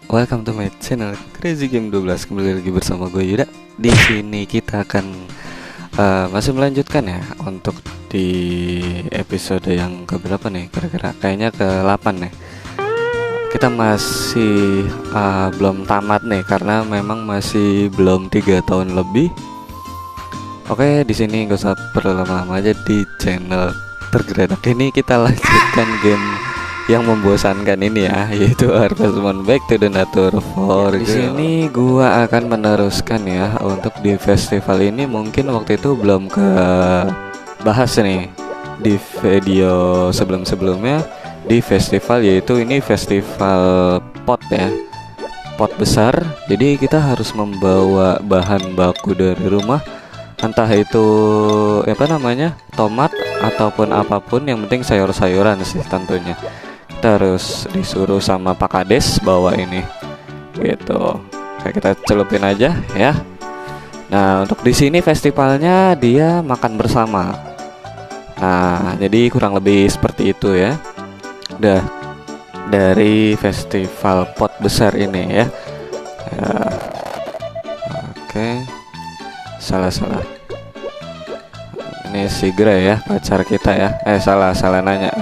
welcome to my channel Crazy Game 12. Kembali lagi bersama gue Yuda. Di sini kita akan masih melanjutkan ya untuk di episode yang keberapa nih? Kira-kira kayaknya ke-8 nih. Kita masih belum tamat nih karena memang masih belum 3 tahun lebih. Oke, di sini gak usah berlama-lama aja di channel tergerak ini kita lanjutkan game yang membosankan ini ya, yaitu Harvest Moon Back to the Nature for Di sini gua akan meneruskan ya untuk di festival ini. Mungkin waktu itu belum ke bahas nih di video sebelum-sebelumnya di festival, yaitu ini festival pot ya, pot besar. Jadi kita harus membawa bahan baku dari rumah, entah itu apa namanya, tomat ataupun apapun, yang penting sayur-sayuran sih tentunya. Kita harus disuruh sama Pak Kades bawa ini gitu. Kayak kita celupin aja ya. Nah, untuk di sini festivalnya dia makan bersama. Nah, jadi kurang lebih seperti itu ya. Udah dari festival pot besar ini ya. Oke. Salah. Ini si Grey ya, pacar kita ya. Salah nanya.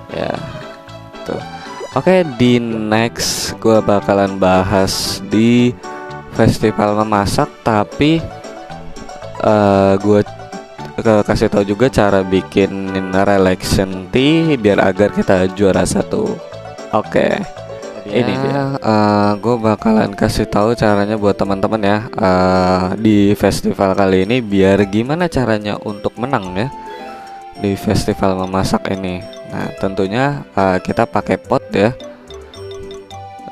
Ya, tuh. Oke, di next gue bakalan bahas di festival memasak, tapi gue kasih tahu juga cara bikin relaxation tea biar agar kita juara 1. Oke. Ini dia. Gue bakalan kasih tahu caranya buat teman-teman ya di festival kali ini, biar gimana caranya untuk menang ya di festival memasak ini. Nah, tentunya kita pakai pot ya.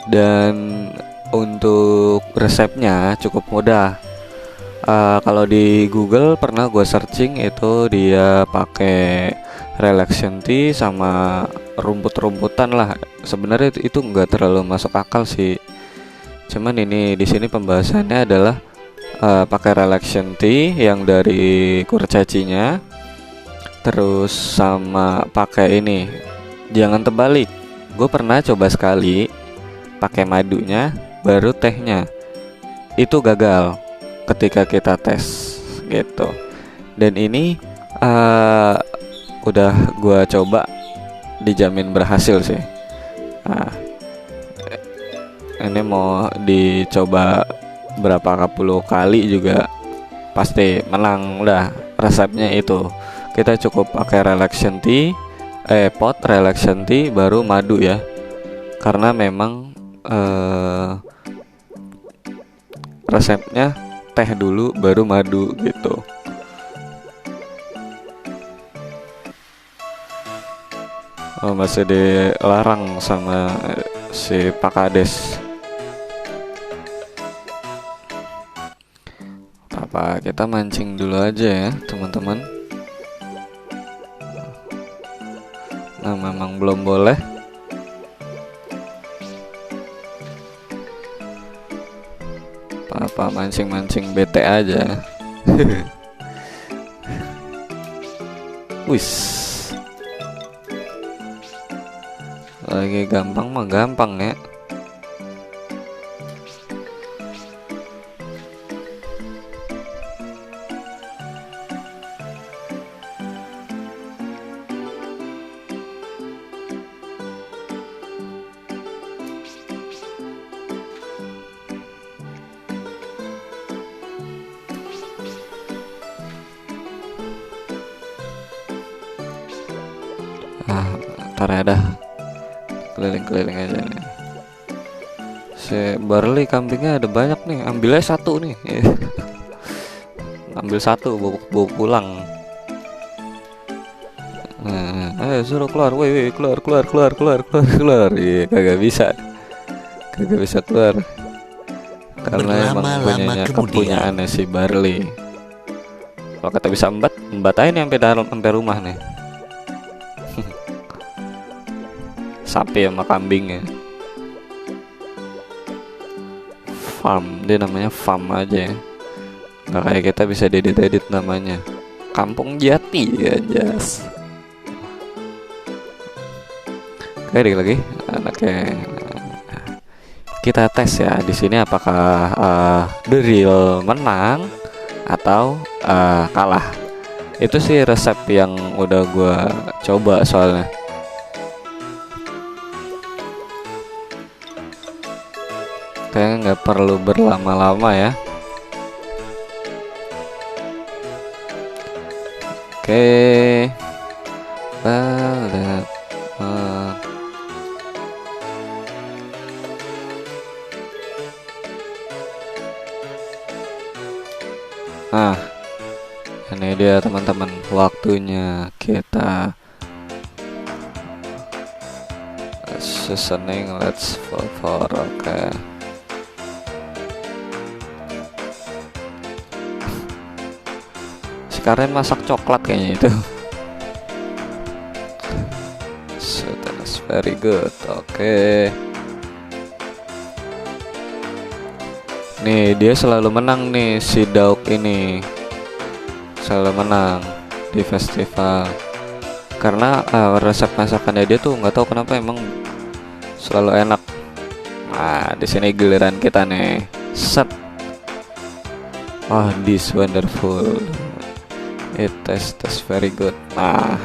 Dan untuk resepnya cukup mudah. Kalau di Google pernah gue searching, itu dia pakai relaxation tea sama rumput-rumputan lah. Sebenarnya itu nggak terlalu masuk akal sih. Cuman ini di sini pembahasannya adalah pakai relaxation tea yang dari kurcacinya, terus sama pakai ini, jangan terbalik. Gue pernah coba sekali pakai madunya baru tehnya, itu gagal ketika kita tes gitu. Dan ini udah gue coba, dijamin berhasil sih. Nah, ini mau dicoba berapa puluh kali juga pasti menang. Udah resepnya itu, kita cukup pakai relaxation tea, pot relaxation tea baru madu ya, karena memang resepnya teh dulu baru madu gitu. Masih dilarang sama si Pak Kades. Apa, kita mancing dulu aja ya teman-teman. Nah, memang belum boleh. Apa mancing-mancing bete aja. Wis. Lagi gampang mah gampang ya. Ntar ya dah, keliling-keliling aja nih. Si barley kambingnya ada banyak nih, ambil aja satu nih. Ambil satu, bawa pulang. Ayo suruh keluar, woi keluar. Iya, kagak bisa keluar karena emang kepunyaannya si barley. Kalau kata bisa embat aja nih sampai rumah nih. Sapi sama kambingnya. Farm, dia namanya farm aja ya. Nggak kayak kita bisa edit namanya Kampung Jati ya, jas. Oke, dikit lagi. Oke. Kita tes ya di sini apakah The Real menang atau kalah. Itu sih resep yang udah gua coba soalnya. Kayaknya nggak perlu berlama-lama ya. Oke. Lihat. Nah, ini dia teman-teman, waktunya kita seasoning. Let's for oke. Sekarang masak coklat kayaknya itu. So that's very good. Oke. Nih dia selalu menang nih, si Dauk ini selalu menang di festival karena resep masakannya dia tuh nggak tahu kenapa emang selalu enak. Nah di sini giliran kita nih, set. Oh, this wonderful, it tastes very good. Nah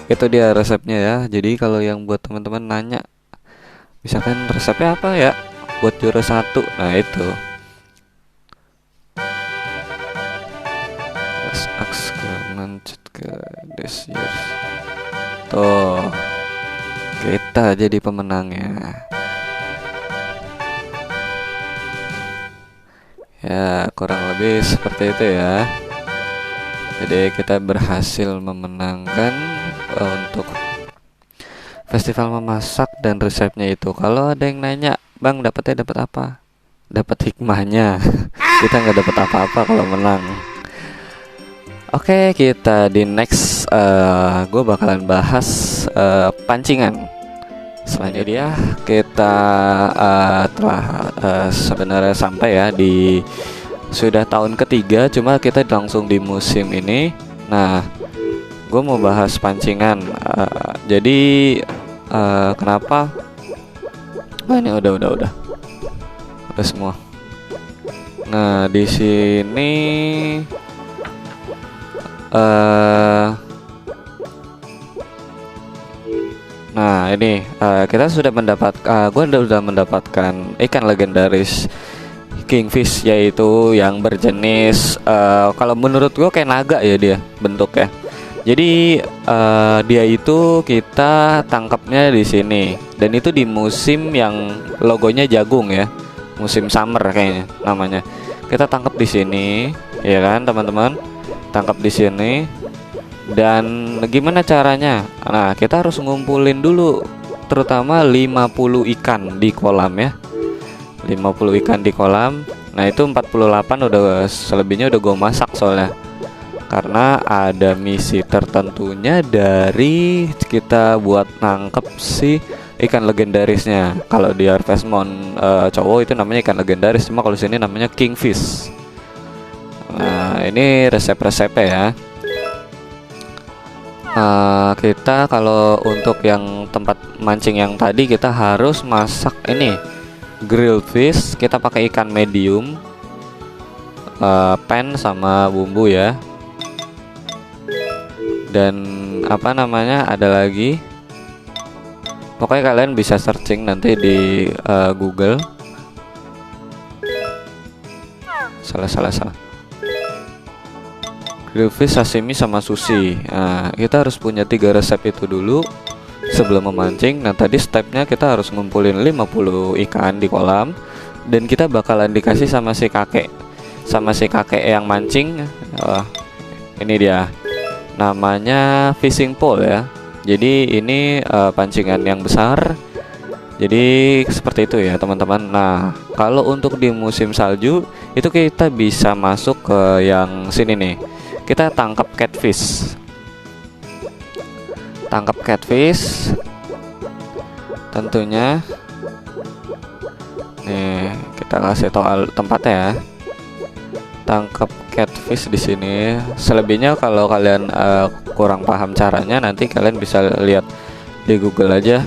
itu dia resepnya ya. Jadi kalau yang buat teman-teman nanya misalkan resepnya apa ya buat juara 1, nah itu aks ke lanjut ke this years. Tuh kita jadi pemenangnya ya, kurang lebih seperti itu ya. Jadi kita berhasil memenangkan untuk festival memasak dan resepnya itu. Kalau ada yang nanya, Bang dapatnya dapat apa? Dapat hikmahnya. Kita nggak dapat apa-apa kalau menang. Oke, kita di next gue bakalan bahas pancingan. Selanjutnya kita telah sebenarnya sampai ya di sudah tahun ketiga, cuma kita langsung di musim ini. Nah, gue mau bahas pancingan. Jadi kenapa? Oh, ini udah semua. Nah di sini nah ini kita sudah gue udah mendapatkan ikan legendaris kingfish, yaitu yang berjenis kalau menurut gue kayak naga ya dia bentuknya. Jadi dia itu kita tangkapnya di sini, dan itu di musim yang logonya jagung ya, musim summer kayaknya namanya. Kita tangkap di sini, ya kan teman-teman, tangkap di sini. Dan gimana caranya? Nah kita harus ngumpulin dulu, terutama 50 ikan di kolam ya, 50 ikan di kolam. Nah itu 48 udah, selebihnya udah gue masak soalnya, karena ada misi tertentunya dari kita buat nangkep si ikan legendarisnya. Kalau di Harvest Moon cowok itu namanya ikan legendaris, cuma kalau sini namanya kingfish. Nah ini resep-resepnya ya. Kita kalau untuk yang tempat mancing yang tadi, kita harus masak ini grilled fish. Kita pakai ikan medium, pan sama bumbu ya. Dan apa namanya, ada lagi, pokoknya kalian bisa searching nanti di Google. Salah grilled fish, sashimi sama sushi. Nah kita harus punya 3 resep itu dulu sebelum memancing. Nah tadi stepnya kita harus ngumpulin 50 ikan di kolam, dan kita bakalan dikasih sama si kakek yang mancing. Ini dia, namanya fishing pole ya. Jadi ini pancingan yang besar. Jadi seperti itu ya teman-teman. Nah kalau untuk di musim salju itu kita bisa masuk ke yang sini nih. Kita tangkap catfish. Tentunya nih kita kasih tahu tempatnya ya. Tangkap catfish di sini. Selebihnya kalau kalian kurang paham caranya, nanti kalian bisa lihat di Google aja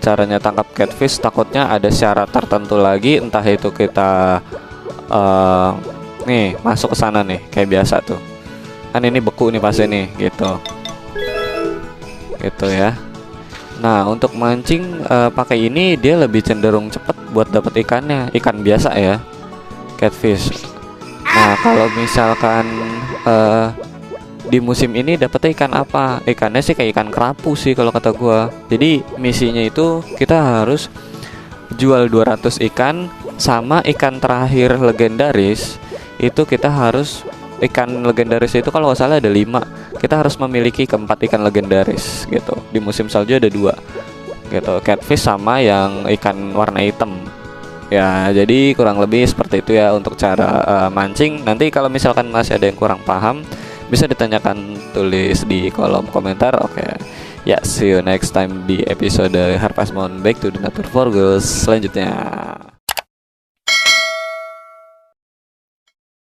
caranya tangkap catfish. Takutnya ada syarat tertentu lagi, entah itu kita nih masuk ke sana nih kayak biasa tuh kan, ini beku nih pasti nih gitu ya. Nah untuk mancing pakai ini dia lebih cenderung cepet buat dapet ikannya, ikan biasa ya, catfish. Nah kalau misalkan di musim ini dapetnya ikan apa? Ikannya sih kayak ikan kerapu sih kalau kata gua. Jadi misinya itu kita harus jual 200 ikan, sama ikan terakhir legendaris itu kita harus, ikan legendaris itu kalau nggak salah ada 5, kita harus memiliki keempat ikan legendaris gitu. Di musim salju ada 2 gitu, catfish sama yang ikan warna hitam ya. Jadi kurang lebih seperti itu ya untuk cara mancing. Nanti kalau misalkan masih ada yang kurang paham bisa ditanyakan, tulis di kolom komentar. Oke ya, see you next time di episode Harvest Moon Back to the Nature for Girls selanjutnya.